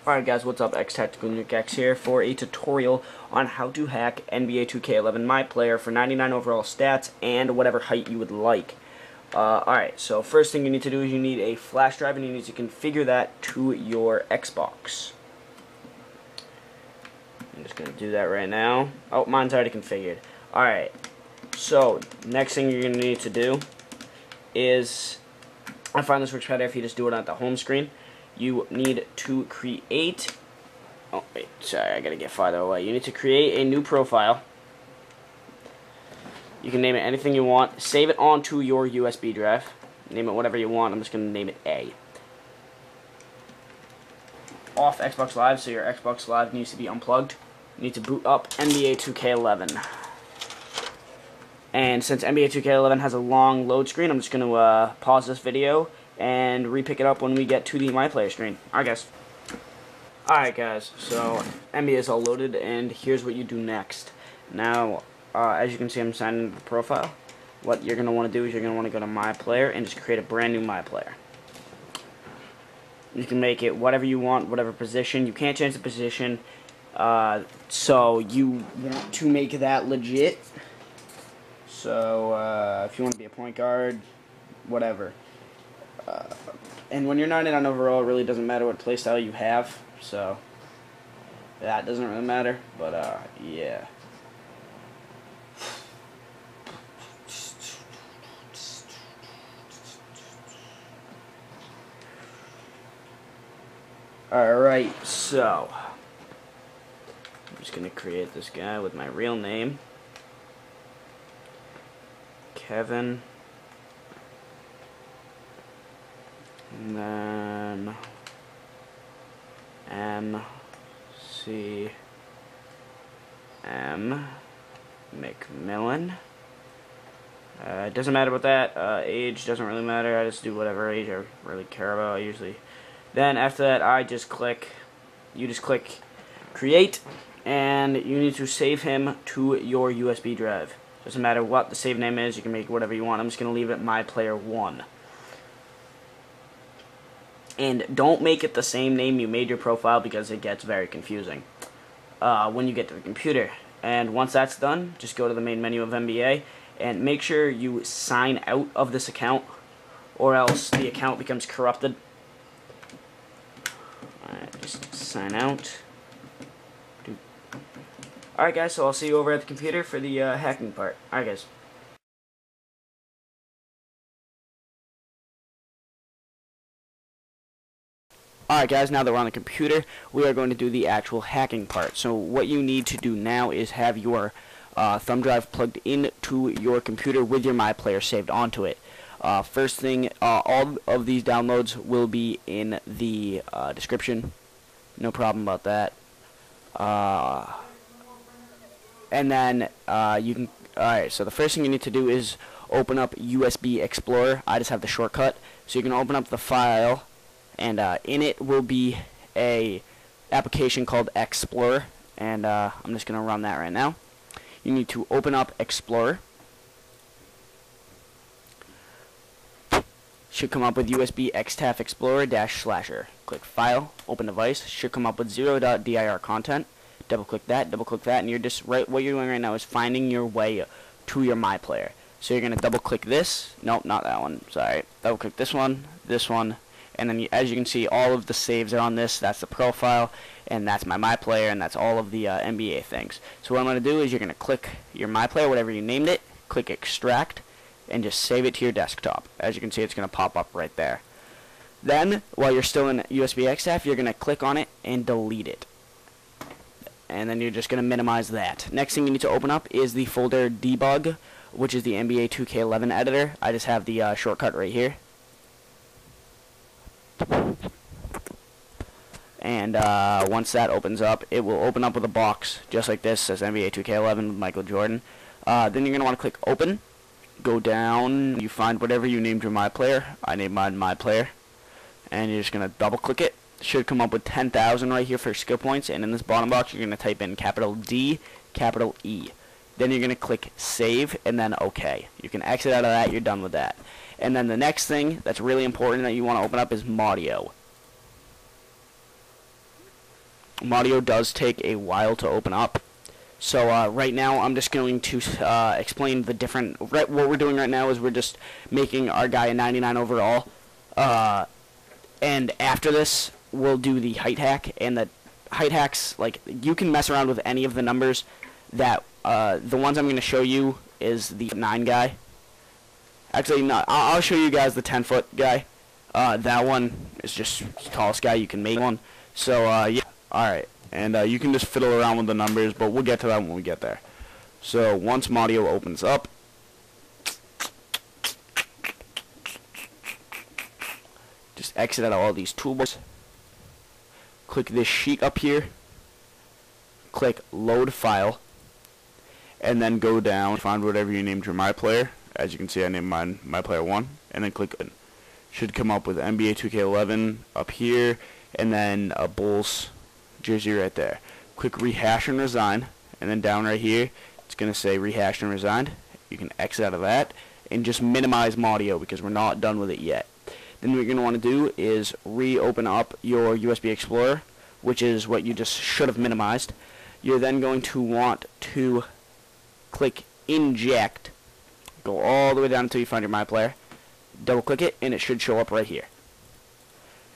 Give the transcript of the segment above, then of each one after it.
Alright guys, what's up? X-Tactical Nuke X here for a tutorial on how to hack NBA 2K11 My Player for 99 overall stats and whatever height you would like. Alright, so first thing you need to do is you need a flash drive and you need to configure that to your Xbox. I'm just going to do that right now. Oh, mine's already configured. Alright, so next thing you're going to need to do is, I find this works better if you just do it on the home screen. You need to create, oh wait, sorry, I gotta get farther away. You need to create a new profile. You can name it anything you want. Save it onto your USB drive. Name it whatever you want. I'm just gonna name it A. Off Xbox Live, so your Xbox Live needs to be unplugged. You need to boot up NBA 2K11. And since NBA 2K11 has a long load screen, I'm just gonna pause this video and re-pick it up when we get to the My Player screen. Alright guys, so NBA is all loaded and here's what you do next. Now, as you can see, I'm signed into the profile. What you're going to want to do is you're going to want to go to My Player and just create a brand new My Player. You can make it whatever you want, whatever position. You can't change the position, so you want to make that legit. So, if you want to be a point guard, whatever. And when you're 99 overall, it really doesn't matter what playstyle you have, so that doesn't really matter, but yeah. Alright, so I'm just going to create this guy with my real name, Kevin. And then M.C.M. McMillan. It doesn't matter about that. Age doesn't really matter. I just do whatever age I really care about. Then after that, you just click create, and you need to save him to your USB drive. Doesn't matter what the save name is. You can make whatever you want. I'm just gonna leave it My Player 1. And don't make it the same name you made your profile because it gets very confusing when you get to the computer. And once that's done, just go to the main menu of NBA and make sure you sign out of this account or else the account becomes corrupted. Alright, just sign out. Alright guys, so I'll see you over at the computer for the hacking part. Alright guys. Alright guys, now that we're on the computer, we are going to do the actual hacking part. So what you need to do now is have your thumb drive plugged into your computer with your My Player saved onto it. First thing, all of these downloads will be in the description. No problem about that. And then you can, alright, so the first thing you need to do is open up USB Explorer. I just have the shortcut. So you can open up the file, and in it will be a application called Explorer, and I'm just going to run that right now. You need to open up Explorer. Should come up with USB XTAF Explorer /slasher. Click File, Open Device. Should come up with 0.dir content. Double click that, and you're just what you're doing right now is finding your way to your My Player. So you're going to double click this. Nope, not that one. Sorry. Double click this one, and then as you can see, all of the saves are on this. That's the profile, and that's my Player, and that's all of the NBA things. So what I'm going to do is you're going to click your My Player, whatever you named it, click Extract, and just save it to your desktop. As you can see, it's going to pop up right there. Then, while you're still in USB XF, you're going to click on it and delete it. And then you're just going to minimize that. Next thing you need to open up is the folder debug, which is the NBA 2K11 editor. I just have the shortcut right here. And once that opens up, it will open up with a box just like this, says NBA 2K11 with Michael Jordan. Then you're going to want to click Open. Go down, you find whatever you named your My Player. I named mine My Player. And you're just going to double click it. Should come up with 10,000 right here for skill points. And in this bottom box, you're going to type in capital D, capital E. Then you're going to click Save and then OK. You can exit out of that. You're done with that. And then the next thing that's really important that you want to open up is Maudio. Audio does take a while to open up. So right now I'm just going to explain the different. What we're doing right now is we're just making our guy a 99 overall. And after this, we'll do the height hack. And the height hacks, like, you can mess around with any of the numbers. That the ones I'm going to show you is the 9 guy. Actually, no, I'll show you guys the 10-foot guy. That one is just the tallest guy you can make one. So yeah, all right. And you can just fiddle around with the numbers, but we'll get to that when we get there. So once Audio opens up, just exit out of all these toolbars. Click this sheet up here. Click Load File. And then go down, find whatever you named your My Player. As you can see, I named mine My Player 1. And then click Open. Should come up with NBA 2K11 up here. And then a Bulls jersey right there. Click Rehash and Resign. And then down right here, it's going to say Rehashed and Resigned. You can exit out of that. And just minimize Audio because we're not done with it yet. Then what you're going to want to do is reopen up your USB Explorer, which is what you just should have minimized. You're then going to want to click Inject. Go all the way down until you find your My Player. Double click it and it should show up right here.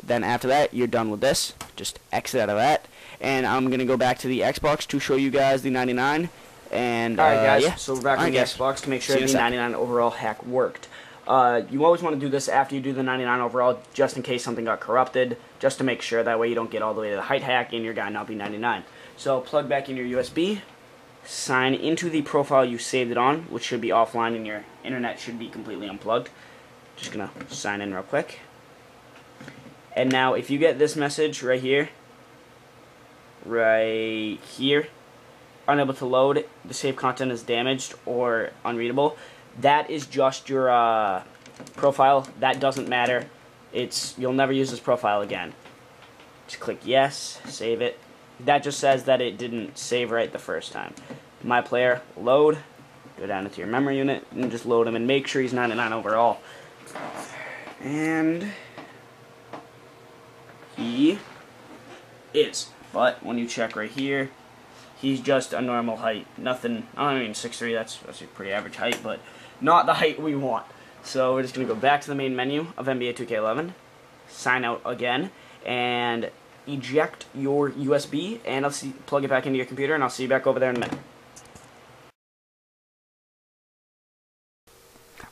Then after that, you're done with this. Just exit out of that. And I'm going to go back to the Xbox to show you guys the 99. And alright guys, yeah. so we're back on the Xbox to make sure the 99 overall hack worked. You always want to do this after you do the 99 overall, just in case something got corrupted, just to make sure. That way you don't get all the way to the height hack and your guy not be 99. So plug back in your USB, sign into the profile you saved it on, which should be offline and your internet should be completely unplugged. Just gonna sign in real quick. And now if you get this message right here, unable to load, the saved content is damaged or unreadable, that is just your profile. That doesn't matter. You'll never use this profile again. Just click yes, save it. That just says that it didn't save right the first time. My Player, load, go down into your memory unit and just load him and make sure he's 99 overall. And he is. But when you check right here, he's just a normal height. Nothing, I mean 6'3", that's a pretty average height, but not the height we want. So we're just going to go back to the main menu of NBA 2K11, sign out again, and eject your USB, and plug it back into your computer, and I'll see you back over there in a minute.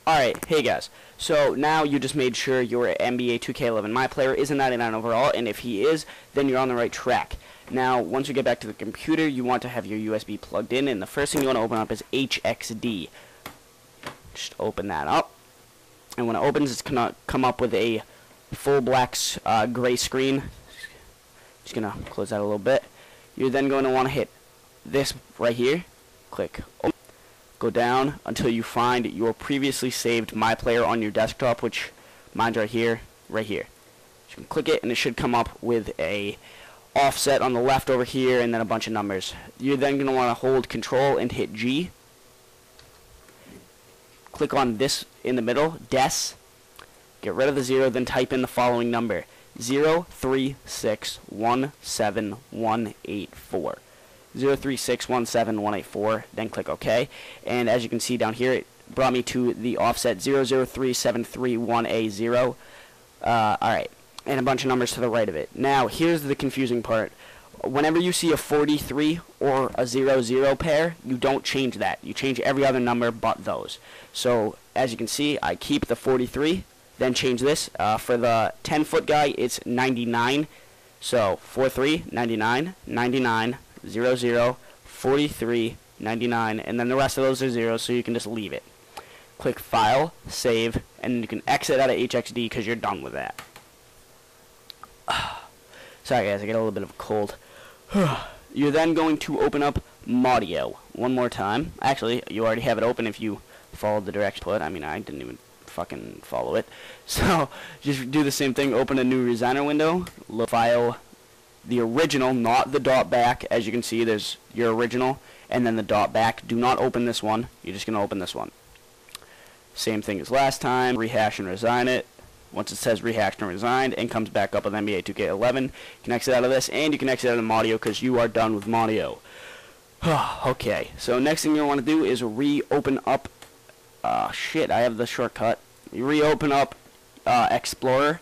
Alright, hey guys, so now you just made sure your NBA 2K11 My Player is a 99 overall, and if he is, then you're on the right track. Now, once you get back to the computer, you want to have your USB plugged in, and the first thing you want to open up is HXD. Just open that up, and when it opens, it's going to come up with a full black gray screen. Just going to close that a little bit. You're then going to want to hit this right here, click open. Go down until you find your previously saved My Player on your desktop, which mine's right here, right here. You can click it, and it should come up with a offset on the left over here, and then a bunch of numbers. You're then going to want to hold Control and hit G. Click on this in the middle, DES. Get rid of the 0, then type in the following number: 036171184. 036171184, then click OK. And as you can see down here, it brought me to the offset 003731A0. Alright, and a bunch of numbers to the right of it. Now, here's the confusing part. Whenever you see a 43 or a 00 pair, you don't change that. You change every other number but those. So, as you can see, I keep the 43, then change this. For the 10-foot guy, it's 99. So, 43, 99, 99, 00, 43, 99, and then the rest of those are zeros, so you can just leave it. Click File, Save, and you can exit out of HXD because you're done with that. Sorry guys, I get a little bit of a cold. You're then going to open up Audio one more time. Actually, you already have it open if you followed the directions put. I mean, I didn't even fucking follow it. So, just do the same thing. Open a new Resigner window, load file, the original, not the dot back. As you can see, there's your original and then the dot back. Do not open this one. You're just going to open this one. Same thing as last time. Rehash and resign it. once it says rehacked and resigned and comes back up with NBA 2K11. You can exit out of this, and you can exit out of Modio because you are done with Modio. Okay, so next thing you want to do is reopen up. Shit, I have the shortcut. You reopen up Explorer.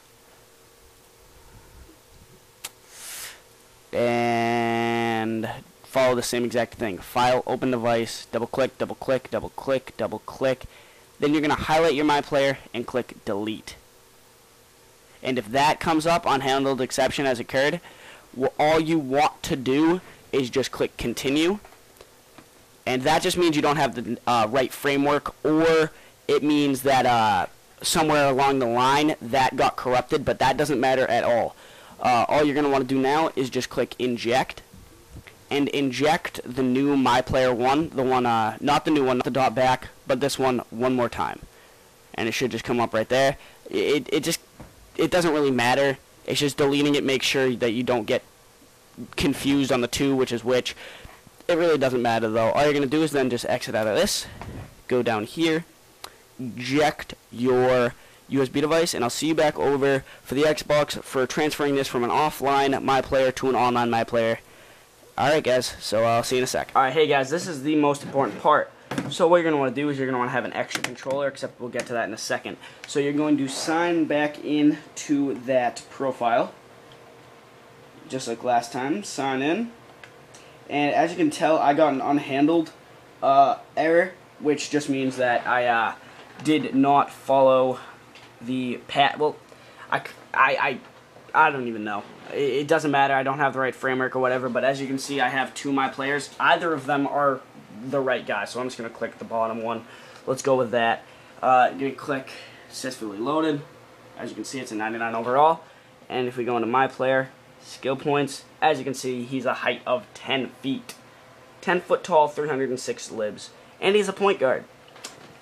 And follow the same exact thing. File, open device, double click, double click, double click, double click. Then you're going to highlight your My Player and click delete. And if that comes up, unhandled exception has occurred, all you want to do is just click continue. And that just means you don't have the right framework, or it means that somewhere along the line that got corrupted, but that doesn't matter at all. All you're going to want to do now is just click inject, and inject the new My Player 1, the one, not the new one, not the dot back, but this one more time. And it should just come up right there. It doesn't really matter. It's just deleting it, make sure that you don't get confused on the two, which is which. It really doesn't matter though. All you're going to do is then just exit out of this, go down here, eject your USB device, and I'll see you back over for the Xbox for transferring this from an offline My Player to an online My Player. Alright guys, so I'll see you in a sec. Alright, hey guys, this is the most important part. So what you're going to want to do is you're going to want to have an extra controller, except we'll get to that in a second. So you're going to sign back in to that profile, just like last time. Sign in. And as you can tell, I got an unhandled error, which just means that I did not follow the path. Well, I don't even know. It doesn't matter. I don't have the right framework or whatever. But as you can see, I have two My Players. Either of them are the right guy. So I'm just gonna click the bottom one. Let's go with that. You're gonna click successfully loaded. As you can see, it's a 99 overall. And if we go into My Player, skill points, as you can see, he's a height of 10 feet. 10 foot tall, 306 libs. And he's a point guard.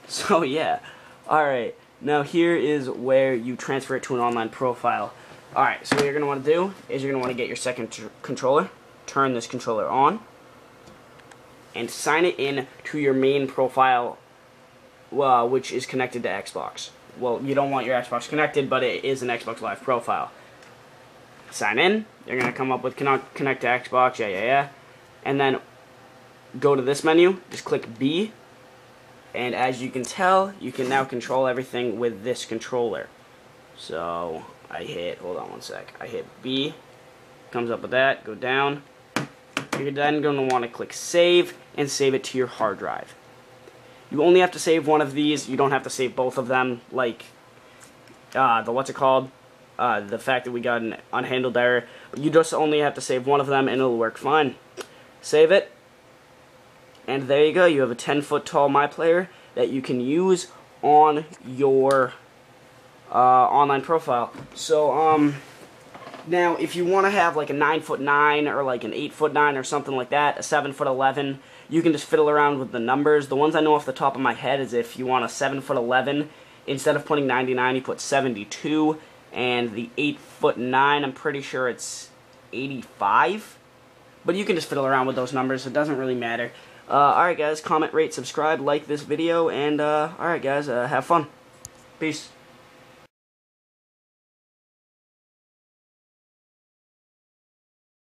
So yeah. Alright, now here is where you transfer it to an online profile. Alright, so what you're going to want to do is you're going to want to get your second controller, turn this controller on, and sign it in to your main profile, which is connected to Xbox. Well, you don't want your Xbox connected, but it is an Xbox Live profile. Sign in. You're going to come up with connect to Xbox, yeah. And then go to this menu, just click B. And as you can tell, you can now control everything with this controller. So I hit, hold on one sec, I hit B, comes up with that, go down. You're then going to want to click save and save it to your hard drive. You only have to save one of these, you don't have to save both of them, like the fact that we got an unhandled error. You just only have to save one of them and it'll work fine. Save it. And there you go. You have a 10-foot tall My Player that you can use on your online profile. So, now if you want to have like a 9'9" or like an 8'9" or something like that, a 7'11", you can just fiddle around with the numbers. The ones I know off the top of my head is if you want a 7'11", instead of putting 99, you put 72. And the 8'9", I'm pretty sure it's 85. But you can just fiddle around with those numbers. It doesn't really matter. Alright guys, comment, rate, subscribe, like this video, and alright guys, have fun. Peace.